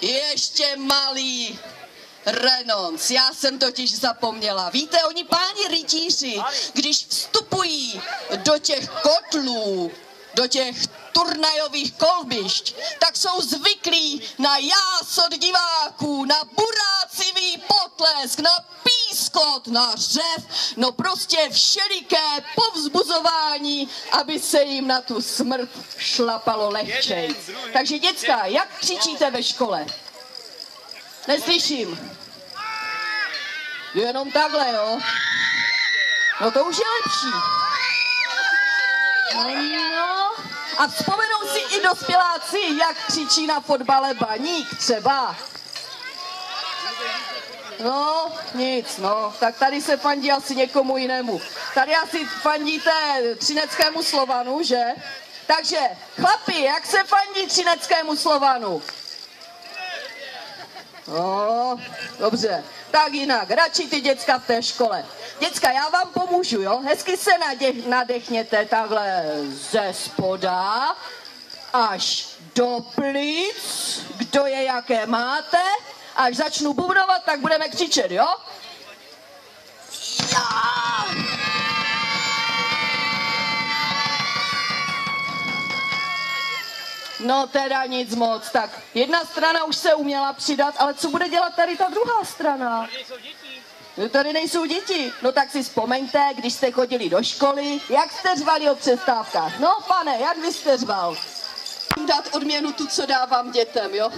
ještě malý renonc. Já jsem totiž zapomněla. Víte, oni páni rytíři, když vstupují do těch kotlů, do těch turnajových kolbišť, tak jsou zvyklí na jásot diváků, na burácivý potlesk, na pískot, na řev, no prostě všeliké povzbuzování, aby se jim na tu smrt šlapalo lehčej. Takže děcka, jak křičíte ve škole? Neslyším. Jenom takhle, jo? No to už je lepší. No. A vzpomenou si i dospěláci, jak křičí na fotbale Baník třeba. No, nic, no. Tak tady se fandí asi někomu jinému. Tady asi fandíte Třineckému Slovanu, že? Takže, chlapi, jak se fandí Třineckému Slovanu? No, dobře. Tak jinak, radši ty děcka v té škole. Děcka, já vám pomůžu, jo? Hezky se nadechněte takhle ze spoda až do plic, kdo je jaké máte. Až začnu bubnovat, tak budeme křičet, jo? Já! No teda nic moc, tak jedna strana už se uměla přidat, ale co bude dělat tady ta druhá strana? Tady nejsou děti. No tak si vzpomeňte, když jste chodili do školy, jak jste řvali o přestávkách. No pane, jak vy jste řval? Dát odměnu tu, co dávám dětem, jo?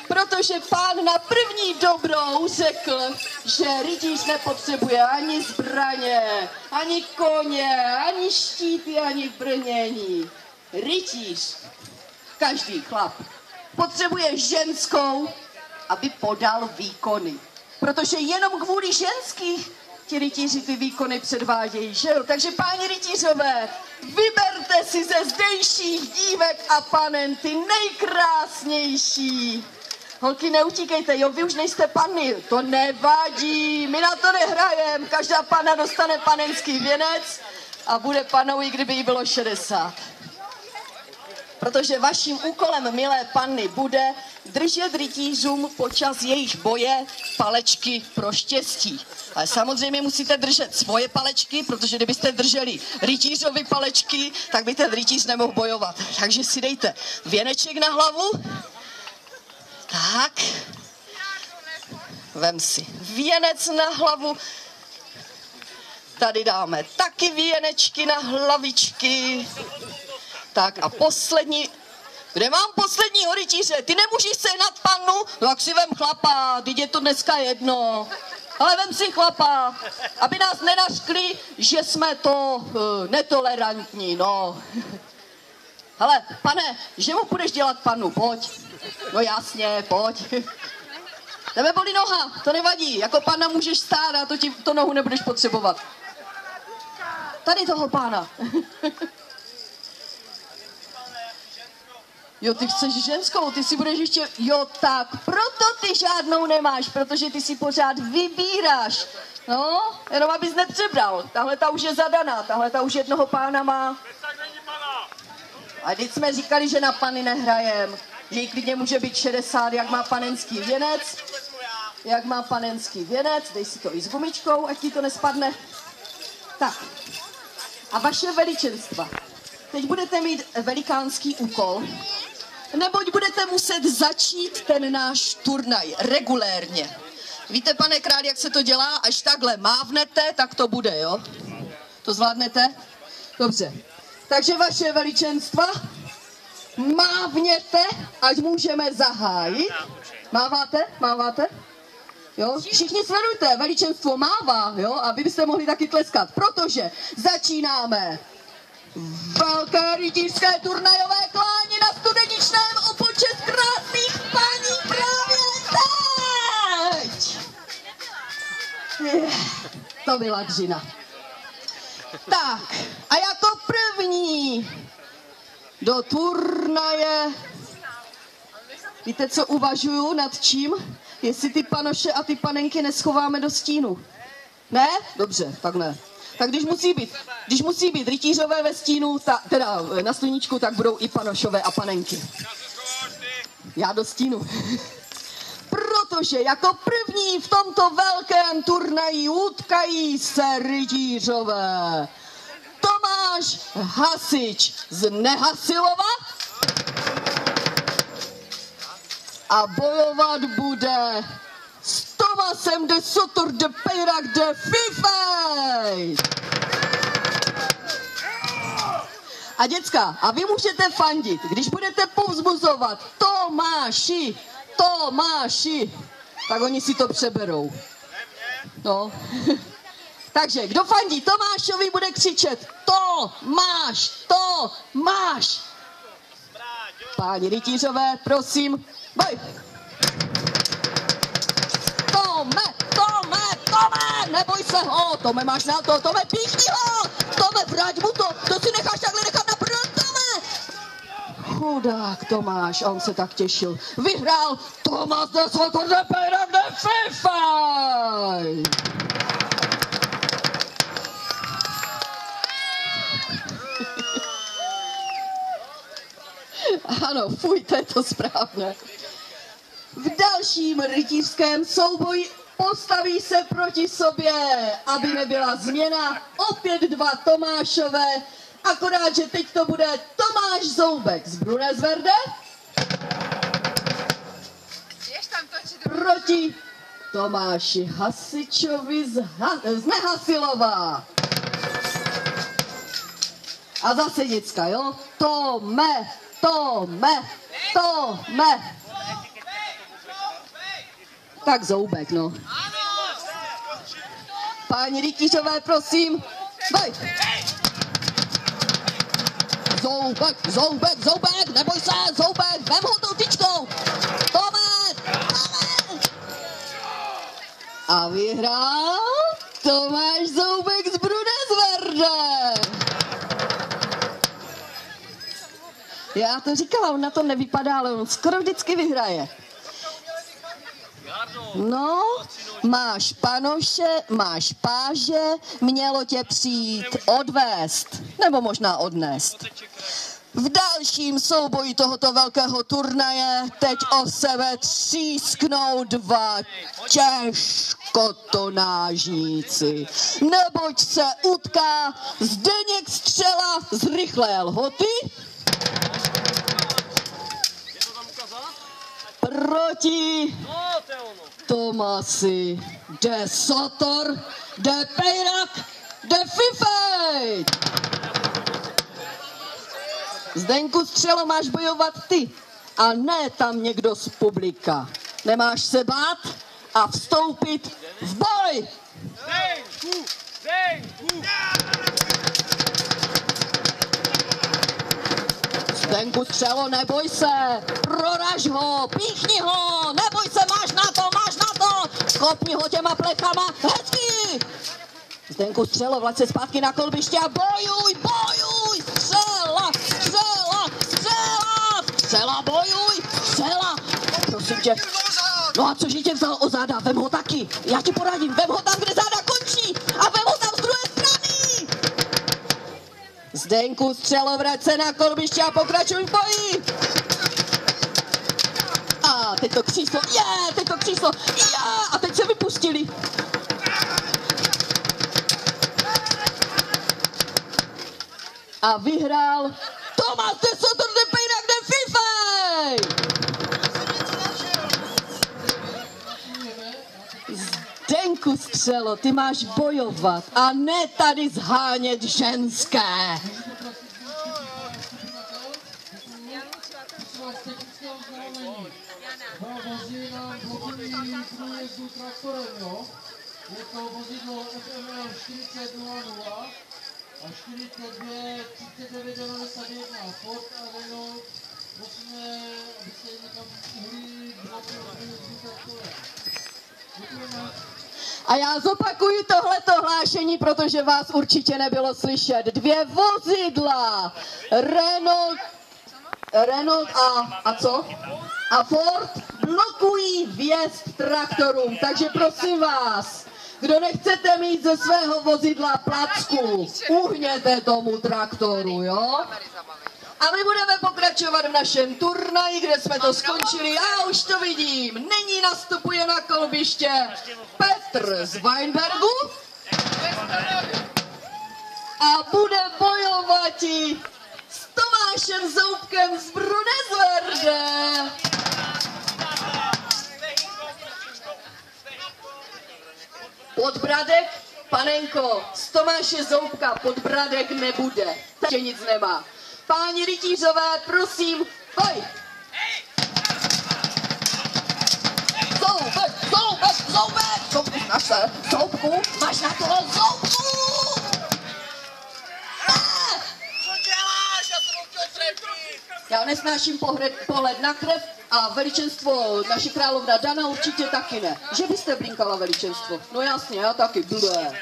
Protože pán na první dobrou řekl, že rytíř nepotřebuje ani zbraně, ani koně, ani štíty, ani brnění. Rytíř, každý chlap, potřebuje ženskou, aby podal výkony. Protože jenom kvůli ženských ti rytíři ty výkony předvádějí, že jo? Takže páni rytířové, vyberte si ze zdejších dívek a panen ty nejkrásnější. Holky, neutíkejte, jo, vy už nejste panny, to nevadí, my na to nehrajeme, každá panna dostane panenský věnec a bude panou, i kdyby jí bylo 60. Protože vaším úkolem, milé panny, bude držet rytířům počas jejich boje palečky pro štěstí. Ale samozřejmě musíte držet svoje palečky, protože kdybyste drželi rytířovi palečky, tak by ten rytíř nemohl bojovat. Takže si dejte věneček na hlavu. Tak. Vem si věnec na hlavu. Tady dáme taky věnečky na hlavičky. Tak a poslední, kde mám posledního rytíře? Ty nemůžeš sehnat pannu? Tak si vem chlapa, teď je to dneska jedno. Ale vem si chlapa, aby nás nenařkli, že jsme to netolerantní, no. Hele, pane, že mu budeš dělat pannu, pojď. No jasně, pojď. Tebe bolí noha, to nevadí, jako panna můžeš stát a to nohu nebudeš potřebovat. Tady toho pána. Jo, ty chceš ženskou, ty si budeš ještě, jo tak, proto ty žádnou nemáš, protože ty si pořád vybíráš. No, jenom abys nepřebral, tahle ta už je zadaná, tahle ta už jednoho pána má. A teď jsme říkali, že na panny nehrajem, že jí klidně může být 60, jak má panenský věnec. Jak má panenský věnec, dej si to i s gumičkou, ať ti to nespadne. Tak, a vaše veličenstva. Teď budete mít velikánský úkol, neboť budete muset začít ten náš turnaj regulérně. Víte, pane král, jak se to dělá? Až takhle mávnete, tak to bude, jo? To zvládnete? Dobře. Takže vaše veličenstva, mávněte, ať můžeme zahájit. Máváte? Máváte? Jo? Všichni sledujte, veličenstvo mává, jo? A vy byste mohli taky tleskat, protože začínáme velké rytířské turnajové klání na Studeničném o počet krásných paní právě teď! To byla dřina. Tak, a jako první do turnaje, víte, co uvažuju nad čím? Jestli ty panoše a ty panenky neschováme do stínu. Ne? Dobře, tak ne. Tak když musí být rytířové ve stínu, teda na sluníčku, tak budou i panošové a panenky. já dostínu. Protože jako první v tomto velkém turnaji utkají se rytířové. Tomáš Hasič z Nehasilova a bojovat bude s Tomasem de Sotor de Peyrac de Fifej. A děcka, a vy můžete fandit, když budete povzbuzovat Tomáši, Tomáši, tak oni si to přeberou. No. Takže kdo fandí Tomášovi, bude křičet Tomáš, Tomáš. Páni rytířové, prosím, boj. Tome, Tome, Tome, neboj se ho, Tome, máš na to, Tome, píchni ho, Tome, vrať mu to si necháš takhle nechat na prd, Tome. Chudák Tomáš, on se tak těšil. Vyhrál Tomas de Sotor de Peyrac de Fifej. Ano, fuj, to je to správné. V dalším rytířském souboji postaví se proti sobě, aby nebyla změna, opět dva Tomášové, akorát, že teď to bude Tomáš Zoubek z Brunesverde proti Tomáši Hasičovi z Nehasilova. A zase děcka, jo? Tome, Tome, Tome. Tak Zoubek, no. Páni rytířové, prosím. Boj. Zoubek, Zoubek, Zoubek, neboj se, Zoubek, vem ho tou tyčkou. Tome, Tome. A vyhrál Tomáš Zoubek z Brunesverde. Já to říkala, on na to nevypadá, ale on skoro vždycky vyhraje. No, máš panoše, máš páže, mělo tě přijít odvést, nebo možná odnést. V dalším souboji tohoto velkého turnaje teď o sebe třísknou dva těžkotonážníci. Neboť se utká Zdeněk Střela z Rychlé Lhoty proti Tomasi de Sotor de Peyrac de Fifej. Zdeňku Střelo, máš bojovat ty a ne tam někdo z publika. Nemáš se bát a vstoupit v boj. Zdeňku, Zdeňku. Zdenku Střelo, neboj se, proraž ho, píchni ho, neboj se, máš na to, schopni ho těma plechama, hezky! Zdenku Střelo, vlaď se zpátky na kolbiště a bojuj, bojuj, Střela, Střela, Střela, Střela, bojuj, Střela, prosím tě, no a cože tě vzal o záda, vem ho taky, já ti poradím, vem ho tam, kde záda končí a vem ho tam z druhé strany! Zdenku Střelo, vrať se na kolbiště a pokračuj v boji. A teď to kříslo, teď to kříslo, a teď se vypustili. A vyhrál Tomas de Sotor de Peyrac de Fifej. Zdenku Střelo, ty máš bojovat a ne tady zhánět ženské. Vozí nám blokový průjezdu traktorem, jo? Je to vozidlo FML 4000 a 42 3991 Ford a Renault. Prosíme, abyste někam uhli blokový průjezdu traktorem. Děkujeme. A já zopakuju tohleto hlášení, protože vás určitě nebylo slyšet. 2 vozidla, Renault a co? A Ford blokují vjezd traktorům, takže prosím vás, kdo nechcete mít ze svého vozidla placku, uhněte tomu traktoru, jo? A my budeme pokračovat v našem turnaji, kde jsme to skončili. Já už to vidím. Nyní nastupuje na kolbiště Petr z Weinbergu a bude bojovat s Tomášem Zoubkem z Brunezverde. Podbradek, panenko, z Tomáše Zoubka podbradek nebude, takže nic nemá. Páni rytířové, prosím, pojď! Zoubek, Zoubek, Zoubek! Zoubku, máš se, Zoubku, máš na toho Zoubku! Co děláš? Já jsem chtěl trefit! Já nesnáším pohled na krev a veličenstvo naše královna Dana určitě taky ne. Že byste blinkala veličenstvo? No jasně, já taky, blé.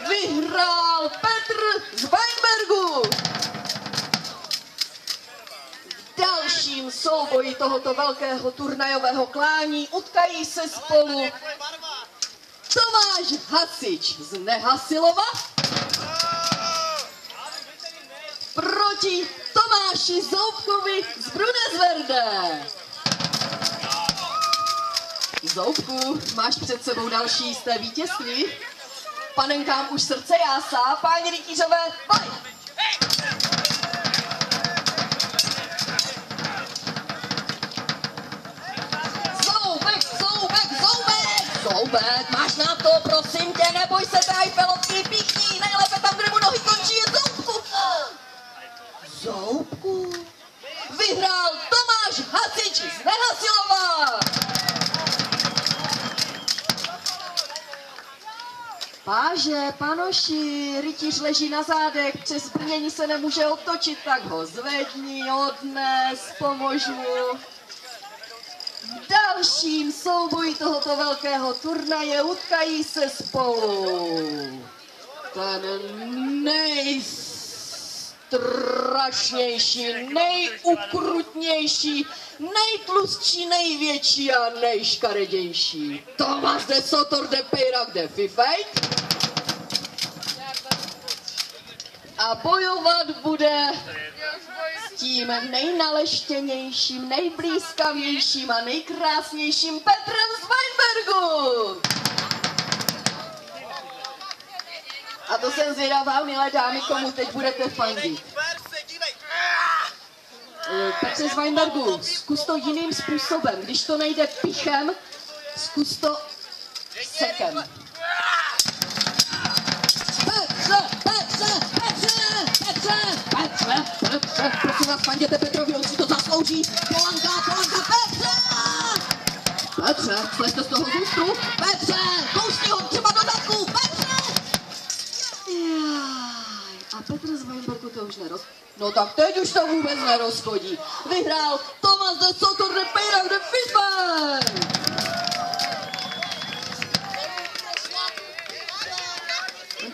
Vyhrál Petr z Weinbergu! V dalším souboji tohoto velkého turnajového klání utkají se spolu Tomáš Hasič z Nehasilova proti Tomáši Zoubkovi z Brunezverde. Zoubku, máš před sebou další jisté vítězství. Panenkám už srdce jásá, páni rytířové, pojď! Zoubek, Zoubek, Zoubek! Zoubek, máš na to, prosím tě, neboj se té Eiffelovky, píchni, nejlépe tam, kde mu nohy končí, je Zoubku! Zoubku? Vyhrál Tomáš Hasič z Nehasilova! Páže, panoši, rytíř leží na zádech, přes brnění se nemůže otočit, tak ho zvedni, odnes, pomož mu. V dalším souboji tohoto velkého turnaje utkají se spolu ten nejstrašnější, nejukrutnější, nejtlustší, největší a nejškaredější Tomáš de Sotor de Peyrac de Fifejt. A bojovat bude s tím nejnaleštěnějším, nejblízkavějším a nejkrásnějším Petrem z Weinbergu. A to jsem zvědavá, milé dámy, komu teď budete fandit. Petře z Weinbergu, zkus to jiným způsobem. Když to nejde pichem, zkus to sekem. Petře, Petře, Petře, Petře, Petře, Petře, prosím vás, fanděte Petrovi, on si to zaslouží. Polanka, Polanka, Petře! Petře, slezte z toho zůstru. Petře, kousni ho třeba do zadku, Petře! A Petr z Weinbergu to už No tak teď už to vůbec nerozchodí. Vyhrál Tomáš de Sotor de Peyrac de Fifejt!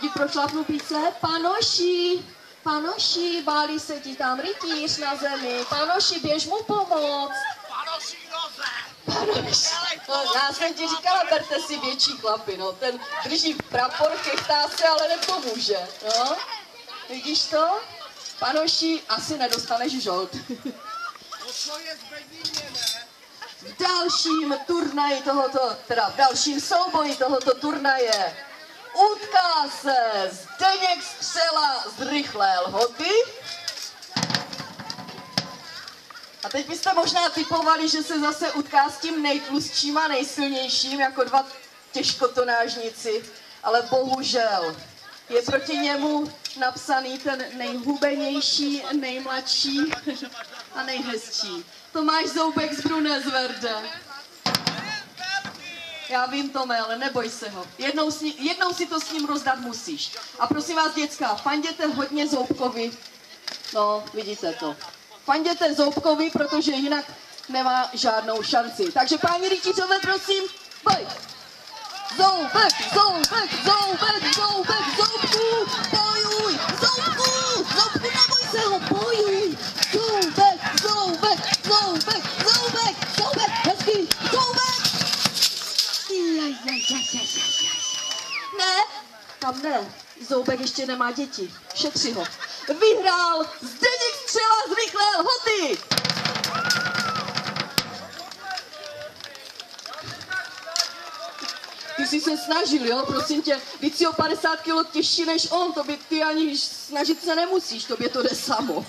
Ti prošlápnu píce? Panoši, panoši, válí se ti tam rytíř na zemi. Panoši, běž mu pomoct. Panoši noze! Panoši, no, já jsem ti říkala, berte si větší chlapy, no. Ten drží prapor, chechtá se, ale nepomůže, no. Vidíš to? Panoši, asi nedostaneš žolt. V dalším turnaji tohoto, teda v dalším souboji tohoto turnaje utká se Zdeněk Střela z Rychlé Lhoty. A teď byste možná typovali, že se zase utká s tím nejtlustším a nejsilnějším, jako dva těžkotonážníci, ale bohužel je proti němu napsaný ten nejhubenější, nejmladší a nejhezčí. Tomáš Zoubek z Brunezverde. Já vím, Tome, ale neboj se ho. Jednou si to s ním rozdat musíš. A prosím vás, děcka, fanděte hodně Zoubkovi. No, vidíte to. Fanděte Zoubkovi, protože jinak nemá žádnou šanci. Takže páni rytířové, prosím, pojď. Zoubek, Zoubek, Zoubek, Zoubek, Zoubku, bojuj, Zoubku, Zoubku, neboj se ho, bojuj, Zoubek, Zoubek, Zoubek, Zoubek, Zoubek, hezky, Zoubek. Ne, tam ne, Zoubek ještě nemá děti, šetři ho. Vyhrál Zdeněk střela, zrychlel, hoty! Ty jsi se snažil, jo, prosím tě, víc si o 50 kilo těžší než on, to by ty ani snažit se nemusíš, tobě to jde samo.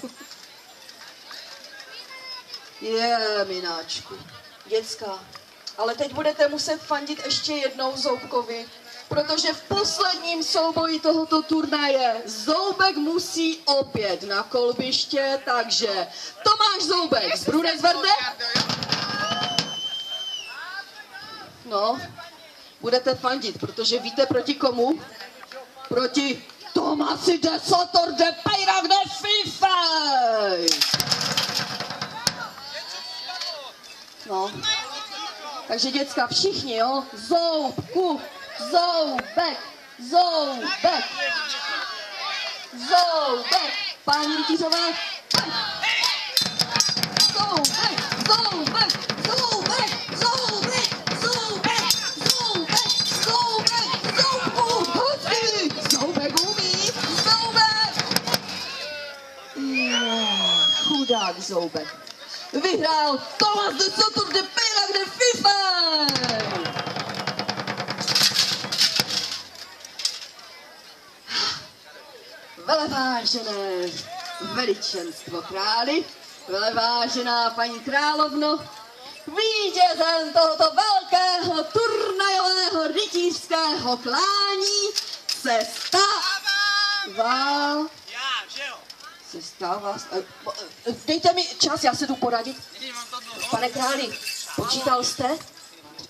Mináčku, děcka, ale teď budete muset fandit ještě jednou Zoubkovi, protože v posledním souboji tohoto turnaje Zoubek musí opět na kolbiště, takže Tomáš Zoubek z Brudezverde. No, budete fandit, protože víte proti komu? Proti Tomasi de Sotor de Peyrac de Fifej! No, takže děcka, všichni, jo? Zoubku, Zoubek, Zoubek, Zoubek, páni rytířové, Zoubek, Zoubek, Zoubek, Zoubek, Zoubek, Zoubek, Zoubek, Zoubku, hoci, Zoubek umí, Zoubek. Chudák Zoubek. Vyhrál Tomáš de Sotor de Peyrac de Fifej! Velevážené veličenstvo králi, velevážená paní královno, vítězem tohoto velkého turnajového rytířského klání se stává... Dejte mi čas, já se jdu poradit. Pane králi, počítal jste?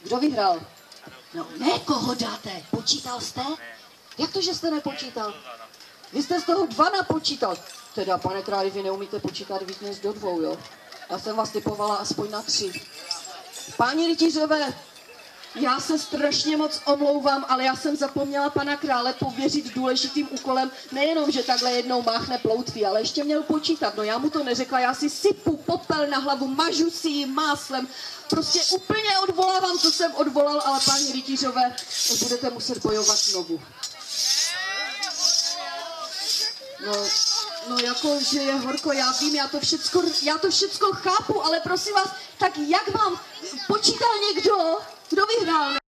Kdo vyhrál? No ne, koho dáte? Počítal jste? Jak to, že jste nepočítal? Vy jste z toho 2 napočítal. Teda, pane králi, vy neumíte počítat víc než do 2, jo? Já jsem vás typovala aspoň na 3. Páni rytířové, já se strašně moc omlouvám, ale já jsem zapomněla pana krále pověřit důležitým úkolem, nejenom, že takhle jednou máchne ploutví, ale ještě měl počítat. No já mu to neřekla, já si sypu popel na hlavu, mažu si ji máslem, prostě úplně odvolávám, co jsem odvolal, ale páni rytířové, budete muset bojovat znovu. No jako, že je horko, já vím, já to všecko chápu, ale prosím vás, tak jak mám, počítal někdo, kdo vyhrál?